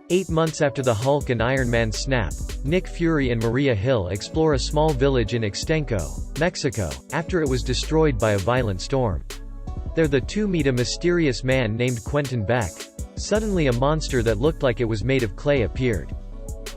8 months after the Hulk and Iron Man snap, Nick Fury and Maria Hill explore a small village in Ixtenco, Mexico, after it was destroyed by a violent storm. There the two meet a mysterious man named Quentin Beck. Suddenly a monster that looked like it was made of clay appeared.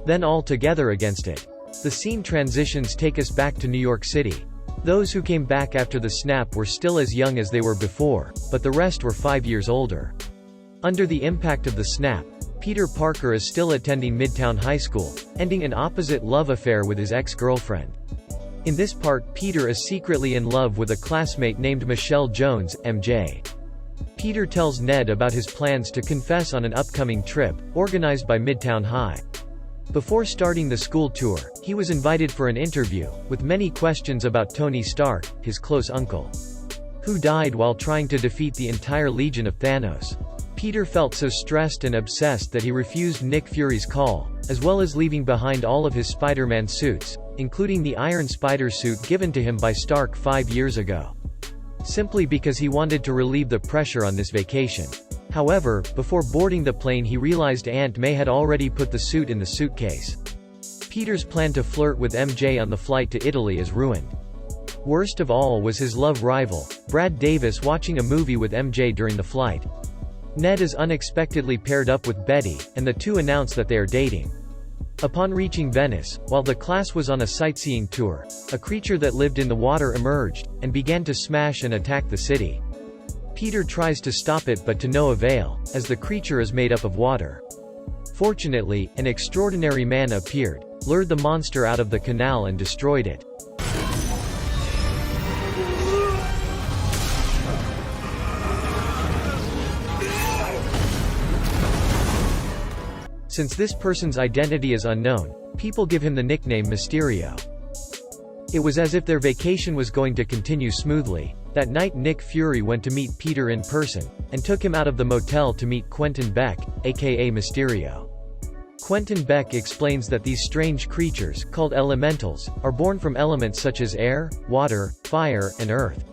Then all together against it. The scene transitions take us back to New York City. Those who came back after the snap were still as young as they were before, but the rest were 5 years older. Under the impact of the snap, Peter Parker is still attending Midtown High School, ending an opposite love affair with his ex-girlfriend. In this part, Peter is secretly in love with a classmate named Michelle Jones, MJ. Peter tells Ned about his plans to confess on an upcoming trip, organized by Midtown High. Before starting the school tour, he was invited for an interview, with many questions about Tony Stark, his close uncle, who died while trying to defeat the entire Legion of Thanos. Peter felt so stressed and obsessed that he refused Nick Fury's call, as well as leaving behind all of his Spider-Man suits, including the Iron Spider suit given to him by Stark 5 years ago, simply because he wanted to relieve the pressure on this vacation. However, before boarding the plane he realized Aunt May had already put the suit in the suitcase. Peter's plan to flirt with MJ on the flight to Italy is ruined. Worst of all was his love rival, Brad Davis, watching a movie with MJ during the flight. Ned is unexpectedly paired up with Betty, and the two announce that they are dating. Upon reaching Venice, while the class was on a sightseeing tour, a creature that lived in the water emerged, and began to smash and attack the city. Peter tries to stop it but to no avail, as the creature is made up of water. Fortunately, an extraordinary man appeared, lured the monster out of the canal and destroyed it. Since this person's identity is unknown, people give him the nickname Mysterio. It was as if their vacation was going to continue smoothly. That night Nick Fury went to meet Peter in person, and took him out of the motel to meet Quentin Beck, aka Mysterio. Quentin Beck explains that these strange creatures, called elementals, are born from elements such as air, water, fire, and earth.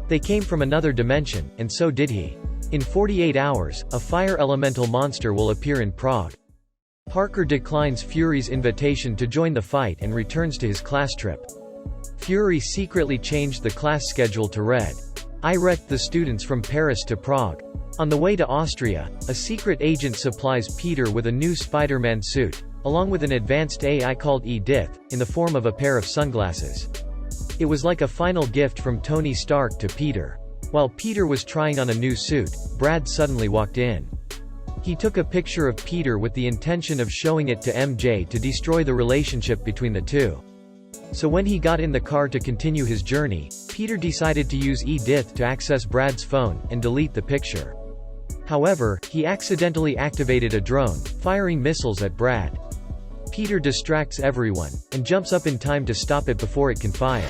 They came from another dimension, and so did he. In 48 hours, a fire elemental monster will appear in Prague. Parker declines Fury's invitation to join the fight and returns to his class trip. Fury secretly changed the class schedule to red. I wrecked the students from Paris to Prague. On the way to Austria, a secret agent supplies Peter with a new Spider-Man suit, along with an advanced AI called Edith, in the form of a pair of sunglasses. It was like a final gift from Tony Stark to Peter. While Peter was trying on a new suit, Brad suddenly walked in. He took a picture of Peter with the intention of showing it to MJ to destroy the relationship between the two. So when he got in the car to continue his journey, Peter decided to use Edith to access Brad's phone, and delete the picture. However, he accidentally activated a drone, firing missiles at Brad. Peter distracts everyone, and jumps up in time to stop it before it can fire.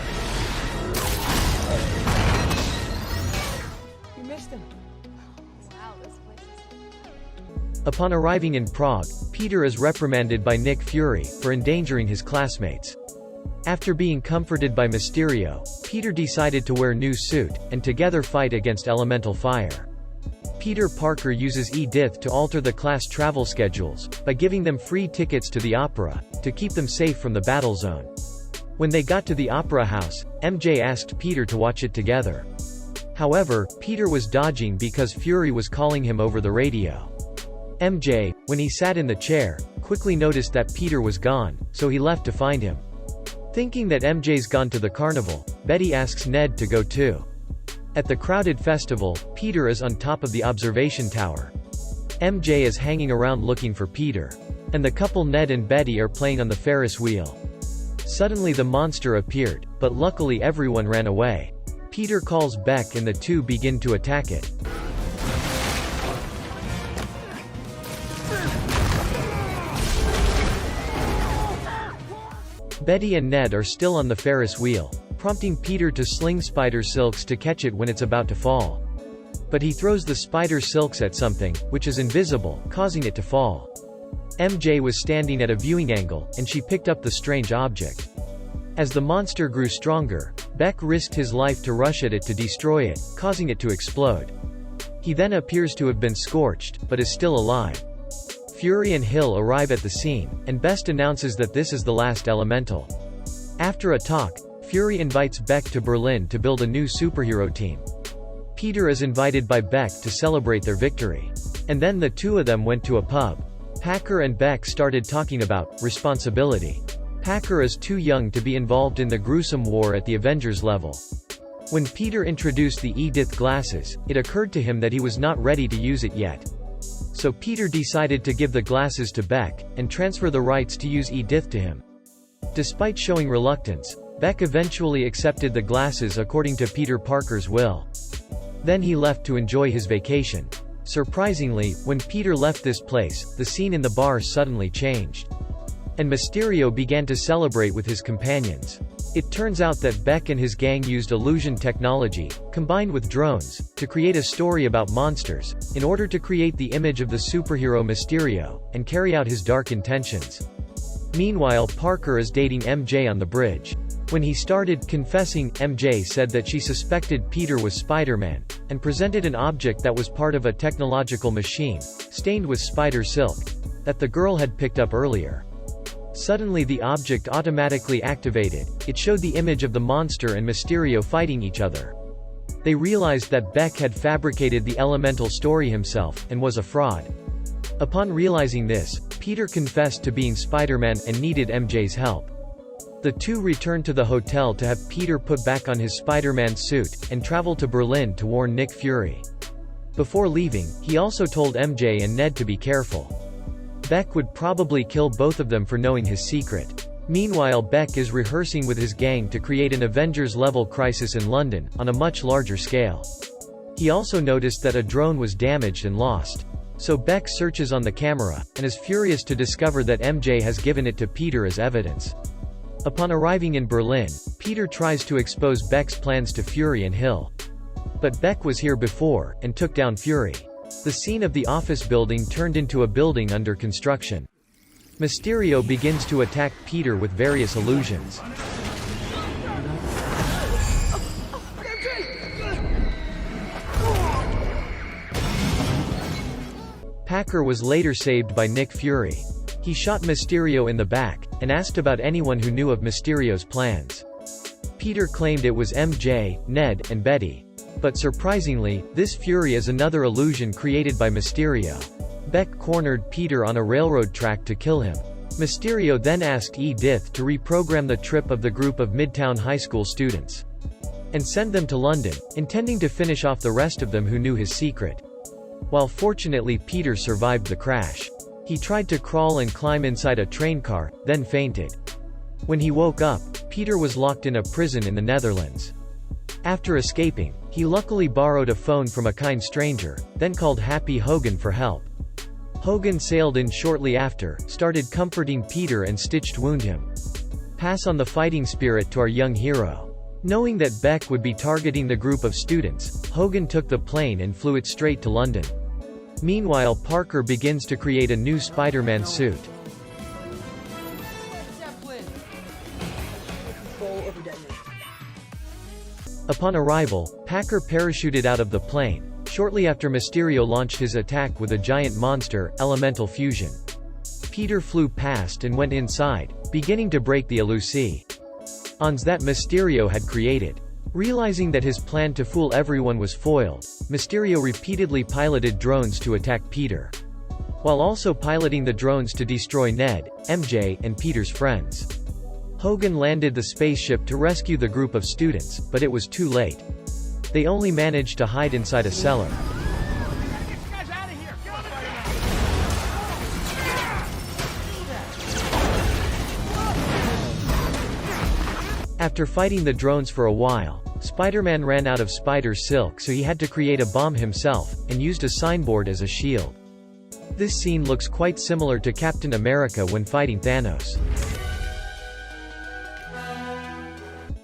You missed him. Wow, this place is... Upon arriving in Prague, Peter is reprimanded by Nick Fury for endangering his classmates. After being comforted by Mysterio, Peter decided to wear a new suit, and together fight against elemental fire. Peter Parker uses Edith to alter the class travel schedules, by giving them free tickets to the opera, to keep them safe from the battle zone. When they got to the opera house, MJ asked Peter to watch it together. However, Peter was dodging because Fury was calling him over the radio. MJ, when he sat in the chair, quickly noticed that Peter was gone, so he left to find him. Thinking that MJ's gone to the carnival, Betty asks Ned to go too. At the crowded festival, Peter is on top of the observation tower. MJ is hanging around looking for Peter. And the couple Ned and Betty are playing on the Ferris wheel. Suddenly the monster appeared, but luckily everyone ran away. Peter calls Beck and the two begin to attack it. Betty and Ned are still on the Ferris wheel, prompting Peter to sling spider silks to catch it when it's about to fall. But he throws the spider silks at something, which is invisible, causing it to fall. MJ was standing at a viewing angle, and she picked up the strange object. As the monster grew stronger, Beck risked his life to rush at it to destroy it, causing it to explode. He then appears to have been scorched, but is still alive. Fury and Hill arrive at the scene, and Best announces that this is the last elemental. After a talk, Fury invites Beck to Berlin to build a new superhero team. Peter is invited by Beck to celebrate their victory. And then the two of them went to a pub. Packer and Beck started talking about responsibility. Packer is too young to be involved in the gruesome war at the Avengers level. When Peter introduced the Edith glasses, it occurred to him that he was not ready to use it yet. So Peter decided to give the glasses to Beck, and transfer the rights to use Edith to him. Despite showing reluctance, Beck eventually accepted the glasses according to Peter Parker's will. Then he left to enjoy his vacation. Surprisingly, when Peter left this place, the scene in the bar suddenly changed. And Mysterio began to celebrate with his companions. It turns out that Beck and his gang used illusion technology, combined with drones, to create a story about monsters, in order to create the image of the superhero Mysterio, and carry out his dark intentions. Meanwhile, Parker is dating MJ on the bridge. When he started confessing, MJ said that she suspected Peter was Spider-Man, and presented an object that was part of a technological machine, stained with spider silk, that the girl had picked up earlier. Suddenly the object automatically activated. It showed the image of the monster and Mysterio fighting each other. They realized that Beck had fabricated the elemental story himself, and was a fraud. Upon realizing this, Peter confessed to being Spider-Man and needed MJ's help. The two returned to the hotel to have Peter put back on his Spider-Man suit, and travel to Berlin to warn Nick Fury. Before leaving, he also told MJ and Ned to be careful. Beck would probably kill both of them for knowing his secret. Meanwhile, Beck is rehearsing with his gang to create an Avengers-level crisis in London, on a much larger scale. He also noticed that a drone was damaged and lost. So Beck searches on the camera, and is furious to discover that MJ has given it to Peter as evidence. Upon arriving in Berlin, Peter tries to expose Beck's plans to Fury and Hill. But Beck was here before, and took down Fury. The scene of the office building turned into a building under construction. Mysterio begins to attack Peter with various illusions. Packer was later saved by Nick Fury. He shot Mysterio in the back, and asked about anyone who knew of Mysterio's plans. Peter claimed it was MJ, Ned, and Betty. But surprisingly, this Fury is another illusion created by Mysterio. Beck cornered Peter on a railroad track to kill him. Mysterio then asked Edith to reprogram the trip of the group of Midtown High School students, and send them to London, intending to finish off the rest of them who knew his secret. While fortunately Peter survived the crash. He tried to crawl and climb inside a train car, then fainted. When he woke up, Peter was locked in a prison in the Netherlands. After escaping, he luckily borrowed a phone from a kind stranger, then called Happy Hogan for help. Hogan sailed in shortly after, started comforting Peter and stitched wound him. Pass on the fighting spirit to our young hero. Knowing that Beck would be targeting the group of students, Hogan took the plane and flew it straight to London. Meanwhile, Parker begins to create a new Spider-Man suit. Upon arrival, Packer parachuted out of the plane, shortly after Mysterio launched his attack with a giant monster, elemental fusion. Peter flew past and went inside, beginning to break the illusion that Mysterio had created. Realizing that his plan to fool everyone was foiled, Mysterio repeatedly piloted drones to attack Peter, while also piloting the drones to destroy Ned, MJ, and Peter's friends. Hogan landed the spaceship to rescue the group of students, but it was too late. They only managed to hide inside a cellar. After fighting the drones for a while, Spider-Man ran out of spider silk, so he had to create a bomb himself, and used a signboard as a shield. This scene looks quite similar to Captain America when fighting Thanos.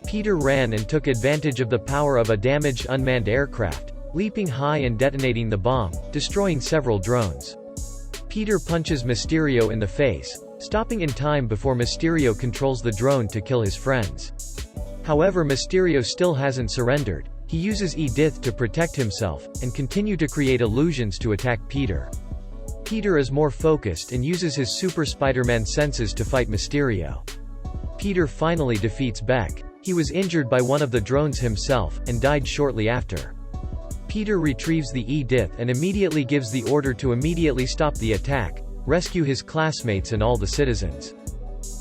Peter ran and took advantage of the power of a damaged unmanned aircraft, leaping high and detonating the bomb, destroying several drones. Peter punches Mysterio in the face, stopping in time before Mysterio controls the drone to kill his friends. However, Mysterio still hasn't surrendered. He uses Edith to protect himself, and continue to create illusions to attack Peter. Peter is more focused and uses his Super Spider-Man senses to fight Mysterio. Peter finally defeats Beck. He was injured by one of the drones himself, and died shortly after. Peter retrieves the Edith and immediately gives the order to immediately stop the attack, rescue his classmates and all the citizens.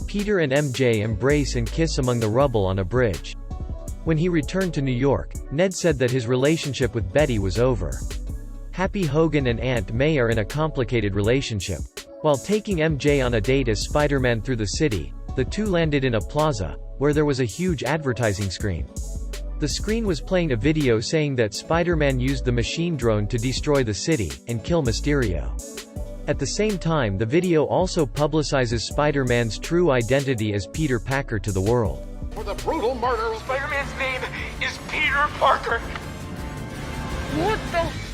Peter and MJ embrace and kiss among the rubble on a bridge. When he returned to New York, Ned said that his relationship with Betty was over. Happy Hogan and Aunt May are in a complicated relationship. While taking MJ on a date as Spider-Man through the city, the two landed in a plaza, where there was a huge advertising screen. The screen was playing a video saying that Spider-Man used the machine drone to destroy the city, and kill Mysterio. At the same time, the video also publicizes Spider-Man's true identity as Peter Parker to the world. For the brutal murder of Spider-Man's name is Peter Parker. What the